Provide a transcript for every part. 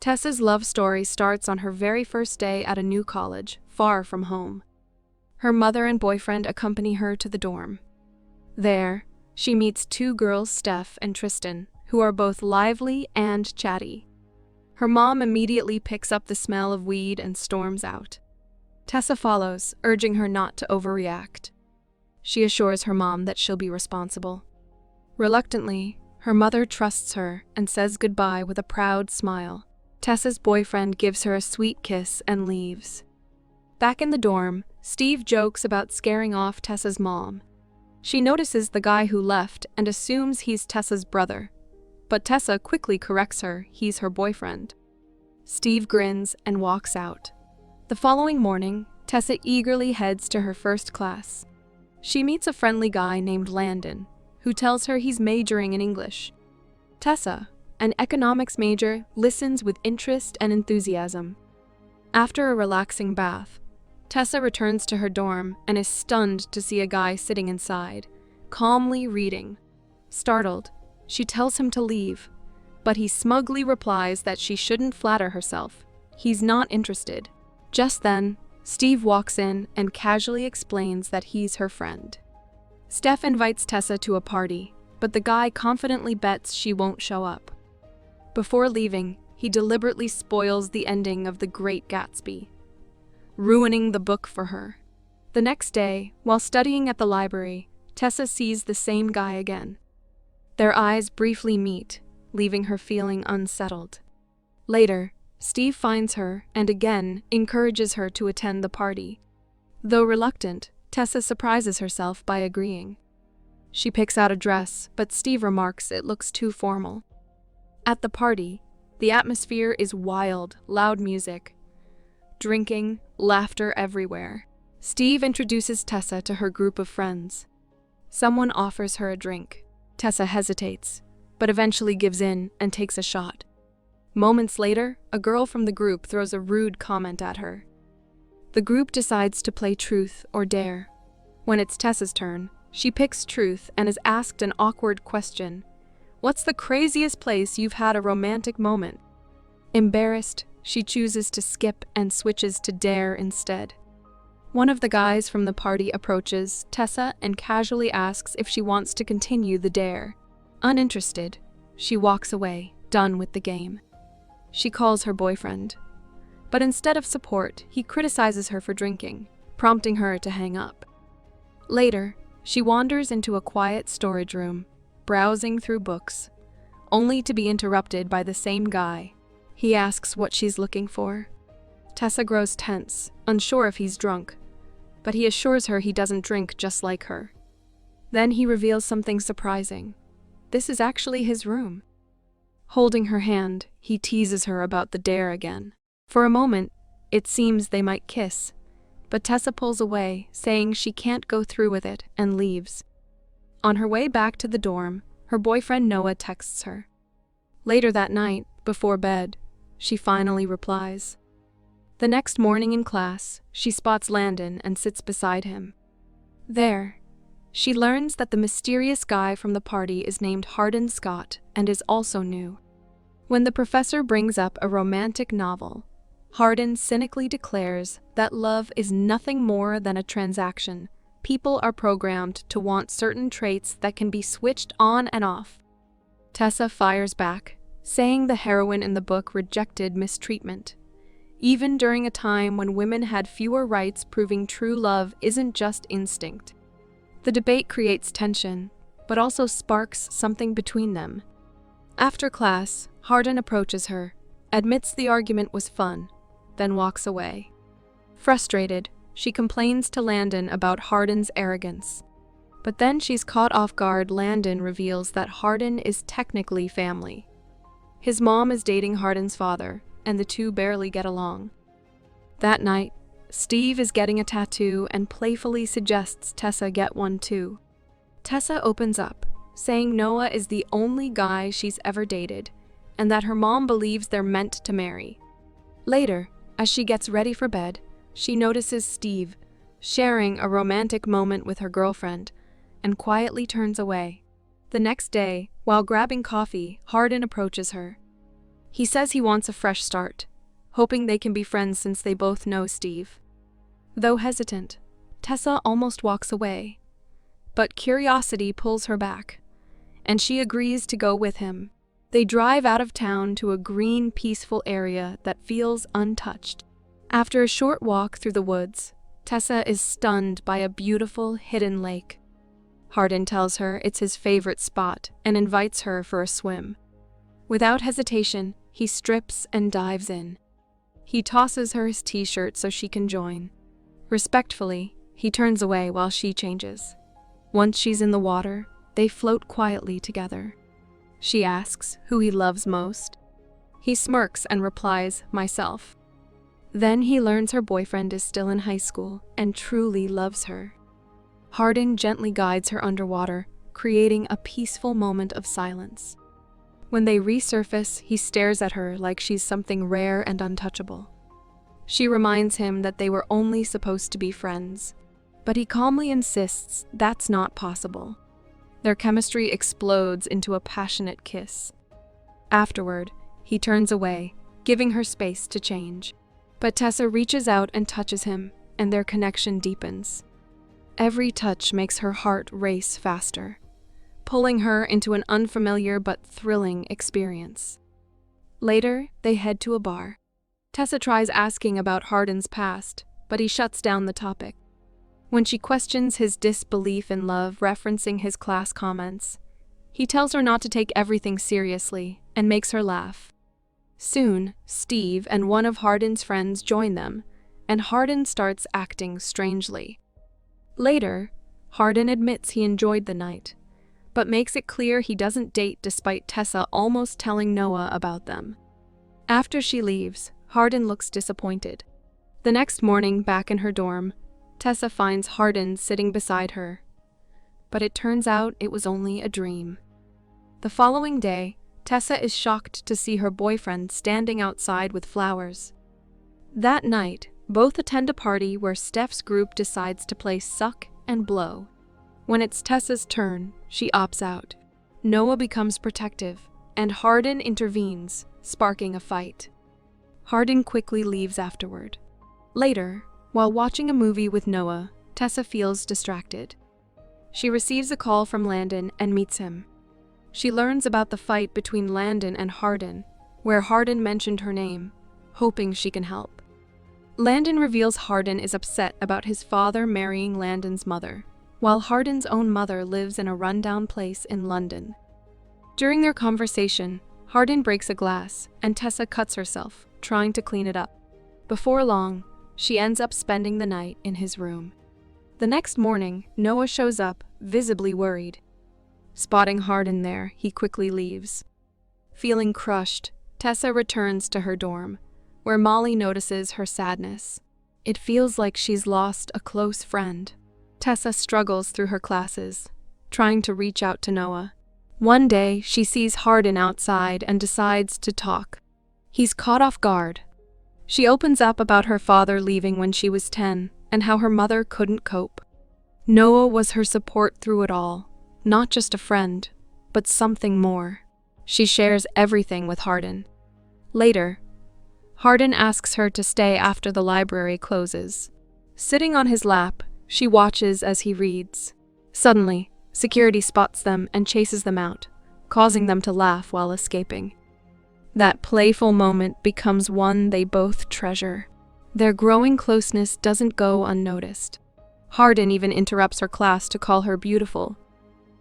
Tessa's love story starts on her very first day at a new college, far from home. Her mother and boyfriend accompany her to the dorm. There, she meets two girls, Steph and Tristan, who are both lively and chatty. Her mom immediately picks up the smell of weed and storms out. Tessa follows, urging her not to overreact. She assures her mom that she'll be responsible. Reluctantly, her mother trusts her and says goodbye with a proud smile. Tessa's boyfriend gives her a sweet kiss and leaves. Back in the dorm, Steve jokes about scaring off Tessa's mom. She notices the guy who left and assumes he's Tessa's brother. But Tessa quickly corrects her, he's her boyfriend. Steve grins and walks out. The following morning, Tessa eagerly heads to her first class. She meets a friendly guy named Landon, who tells her he's majoring in English. Tessa, an economics major, listens with interest and enthusiasm. After a relaxing bath, Tessa returns to her dorm and is stunned to see a guy sitting inside, calmly reading. Startled, she tells him to leave, but he smugly replies that she shouldn't flatter herself. He's not interested. Just then, Steve walks in and casually explains that he's her friend. Steph invites Tessa to a party, but the guy confidently bets she won't show up. Before leaving, he deliberately spoils the ending of The Great Gatsby, ruining the book for her. The next day, while studying at the library, Tessa sees the same guy again. Their eyes briefly meet, leaving her feeling unsettled. Later, Steve finds her and again encourages her to attend the party. Though reluctant, Tessa surprises herself by agreeing. She picks out a dress, but Steve remarks it looks too formal. At the party, the atmosphere is wild, loud music, drinking, laughter everywhere. Steve introduces Tessa to her group of friends. Someone offers her a drink. Tessa hesitates, but eventually gives in and takes a shot. Moments later, a girl from the group throws a rude comment at her. The group decides to play truth or dare. When it's Tessa's turn, she picks truth and is asked an awkward question. What's the craziest place you've had a romantic moment? Embarrassed, she chooses to skip and switches to dare instead. One of the guys from the party approaches Tessa and casually asks if she wants to continue the dare. Uninterested, she walks away, done with the game. She calls her boyfriend. But instead of support, he criticizes her for drinking, prompting her to hang up. Later, she wanders into a quiet storage room, browsing through books, only to be interrupted by the same guy. He asks what she's looking for. Tessa grows tense, unsure if he's drunk, but he assures her he doesn't drink just like her. Then he reveals something surprising. This is actually his room. Holding her hand, he teases her about the dare again. For a moment, it seems they might kiss, but Tessa pulls away, saying she can't go through with it, and leaves. On her way back to the dorm, her boyfriend Noah texts her. Later that night, before bed, she finally replies. The next morning in class, she spots Landon and sits beside him. There, she learns that the mysterious guy from the party is named Hardin Scott and is also new. When the professor brings up a romantic novel, Hardin cynically declares that love is nothing more than a transaction. People are programmed to want certain traits that can be switched on and off. Tessa fires back, saying the heroine in the book rejected mistreatment, even during a time when women had fewer rights, proving true love isn't just instinct. The debate creates tension, but also sparks something between them. After class, Hardin approaches her, admits the argument was fun, then walks away. Frustrated, she complains to Landon about Hardin's arrogance. But then she's caught off guard. Landon reveals that Hardin is technically family. His mom is dating Hardin's father, and the two barely get along. That night, Steve is getting a tattoo and playfully suggests Tessa get one too. Tessa opens up, saying Noah is the only guy she's ever dated, and that her mom believes they're meant to marry. Later, as she gets ready for bed, she notices Steve sharing a romantic moment with her girlfriend and quietly turns away. The next day, while grabbing coffee, Hardin approaches her. He says he wants a fresh start, hoping they can be friends since they both know Steve. Though hesitant, Tessa almost walks away, but curiosity pulls her back, and she agrees to go with him. They drive out of town to a green, peaceful area that feels untouched. After a short walk through the woods, Tessa is stunned by a beautiful, hidden lake. Hardin tells her it's his favorite spot and invites her for a swim. Without hesitation, he strips and dives in. He tosses her his t-shirt so she can join. Respectfully, he turns away while she changes. Once she's in the water, they float quietly together. She asks who he loves most. He smirks and replies, myself. Then he learns her boyfriend is still in high school and truly loves her. Hardin gently guides her underwater, creating a peaceful moment of silence. When they resurface, he stares at her like she's something rare and untouchable. She reminds him that they were only supposed to be friends, but he calmly insists that's not possible. Their chemistry explodes into a passionate kiss. Afterward, he turns away, giving her space to change. But Tessa reaches out and touches him, and their connection deepens. Every touch makes her heart race faster, pulling her into an unfamiliar but thrilling experience. Later, they head to a bar. Tessa tries asking about Hardin's past, but he shuts down the topic. When she questions his disbelief in love, referencing his class comments, he tells her not to take everything seriously and makes her laugh. Soon, Steve and one of Hardin's friends join them, and Hardin starts acting strangely. Later, Hardin admits he enjoyed the night, but makes it clear he doesn't date despite Tessa almost telling Noah about them. After she leaves, Hardin looks disappointed. The next morning, back in her dorm, Tessa finds Hardin sitting beside her, but it turns out it was only a dream. The following day, Tessa is shocked to see her boyfriend standing outside with flowers. That night, both attend a party where Steph's group decides to play suck and blow. When it's Tessa's turn, she opts out. Noah becomes protective, and Hardin intervenes, sparking a fight. Hardin quickly leaves afterward. Later, while watching a movie with Noah, Tessa feels distracted. She receives a call from Landon and meets him. She learns about the fight between Landon and Hardin, where Hardin mentioned her name, hoping she can help. Landon reveals Hardin is upset about his father marrying Landon's mother, while Hardin's own mother lives in a rundown place in London. During their conversation, Hardin breaks a glass, and Tessa cuts herself, trying to clean it up. Before long, she ends up spending the night in his room. The next morning, Noah shows up, visibly worried. Spotting Hardin there, he quickly leaves. Feeling crushed, Tessa returns to her dorm, where Molly notices her sadness. It feels like she's lost a close friend. Tessa struggles through her classes, trying to reach out to Noah. One day, she sees Hardin outside and decides to talk. He's caught off guard. She opens up about her father leaving when she was 10 and how her mother couldn't cope. Noah was her support through it all, not just a friend, but something more. She shares everything with Hardin. Later, Hardin asks her to stay after the library closes. Sitting on his lap, she watches as he reads. Suddenly, security spots them and chases them out, causing them to laugh while escaping. That playful moment becomes one they both treasure. Their growing closeness doesn't go unnoticed. Hardin even interrupts her class to call her beautiful.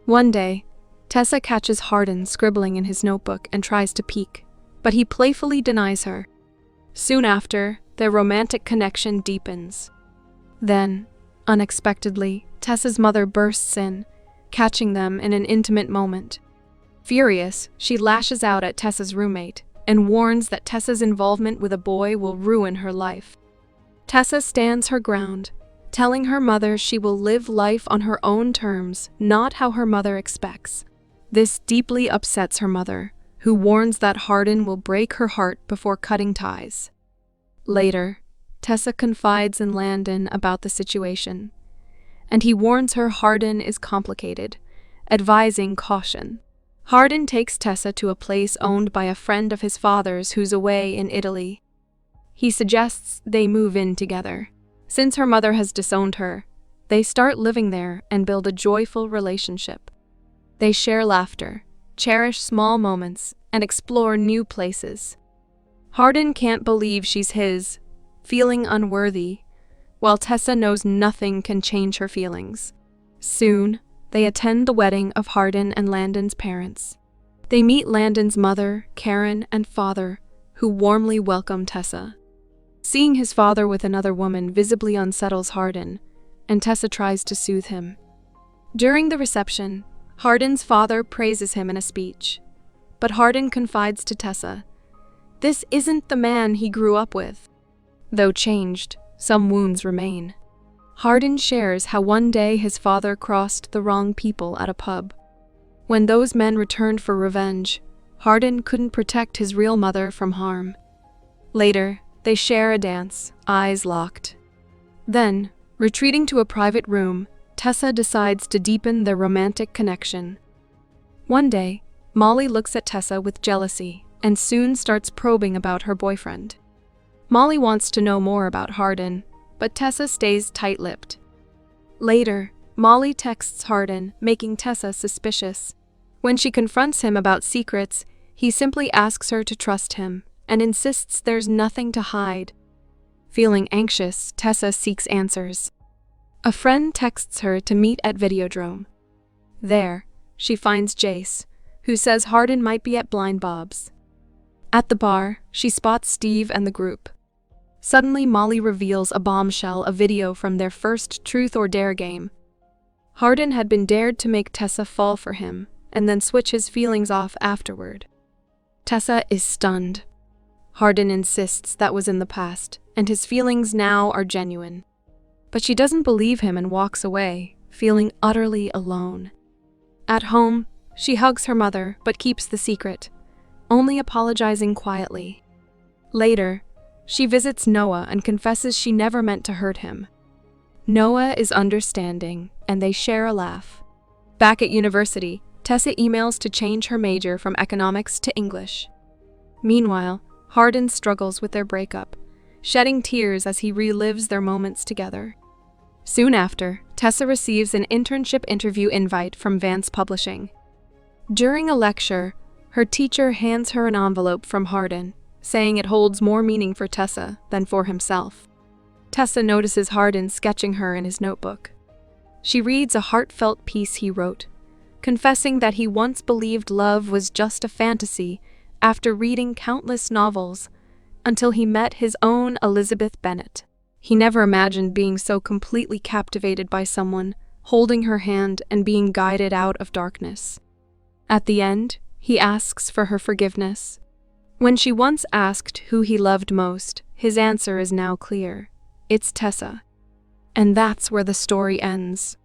One day, Tessa catches Hardin scribbling in his notebook and tries to peek, but he playfully denies her. Soon after, their romantic connection deepens. Then, unexpectedly, Tessa's mother bursts in, catching them in an intimate moment. Furious, she lashes out at Tessa's roommate and warns that Tessa's involvement with a boy will ruin her life. Tessa stands her ground, telling her mother she will live life on her own terms, not how her mother expects. This deeply upsets her mother, who warns that Hardin will break her heart before cutting ties. Later, Tessa confides in Landon about the situation, and he warns her Hardin is complicated, advising caution. Hardin takes Tessa to a place owned by a friend of his father's who's away in Italy. He suggests they move in together. Since her mother has disowned her, they start living there and build a joyful relationship. They share laughter, cherish small moments, and explore new places. Hardin can't believe she's his, feeling unworthy, while Tessa knows nothing can change her feelings. Soon, they attend the wedding of Hardin and Landon's parents. They meet Landon's mother, Karen, and father, who warmly welcome Tessa. Seeing his father with another woman visibly unsettles Hardin, and Tessa tries to soothe him. During the reception, Hardin's father praises him in a speech, but Hardin confides to Tessa, this isn't the man he grew up with. Though changed, some wounds remain. Hardin shares how one day his father crossed the wrong people at a pub. When those men returned for revenge, Hardin couldn't protect his real mother from harm. Later, they share a dance, eyes locked. Then, retreating to a private room, Tessa decides to deepen their romantic connection. One day, Molly looks at Tessa with jealousy and soon starts probing about her boyfriend. Molly wants to know more about Hardin, but Tessa stays tight-lipped. Later, Molly texts Hardin, making Tessa suspicious. When she confronts him about secrets, he simply asks her to trust him and insists there's nothing to hide. Feeling anxious, Tessa seeks answers. A friend texts her to meet at Videodrome. There, she finds Jace, who says Hardin might be at Blind Bob's. At the bar, she spots Steve and the group. Suddenly, Molly reveals a bombshell, a video from their first Truth or Dare game. Hardin had been dared to make Tessa fall for him, and then switch his feelings off afterward. Tessa is stunned. Hardin insists that was in the past, and his feelings now are genuine. But she doesn't believe him and walks away, feeling utterly alone. At home, she hugs her mother but keeps the secret, only apologizing quietly. Later, she visits Noah and confesses she never meant to hurt him. Noah is understanding, and they share a laugh. Back at university, Tessa emails to change her major from economics to English. Meanwhile, Hardin struggles with their breakup, shedding tears as he relives their moments together. Soon after, Tessa receives an internship interview invite from Vance Publishing. During a lecture, her teacher hands her an envelope from Hardin, saying it holds more meaning for Tessa than for himself. Tessa notices Hardin sketching her in his notebook. She reads a heartfelt piece he wrote, confessing that he once believed love was just a fantasy after reading countless novels until he met his own Elizabeth Bennet. He never imagined being so completely captivated by someone, holding her hand and being guided out of darkness. At the end, he asks for her forgiveness. When she once asked who he loved most, his answer is now clear. It's Tessa. And that's where the story ends.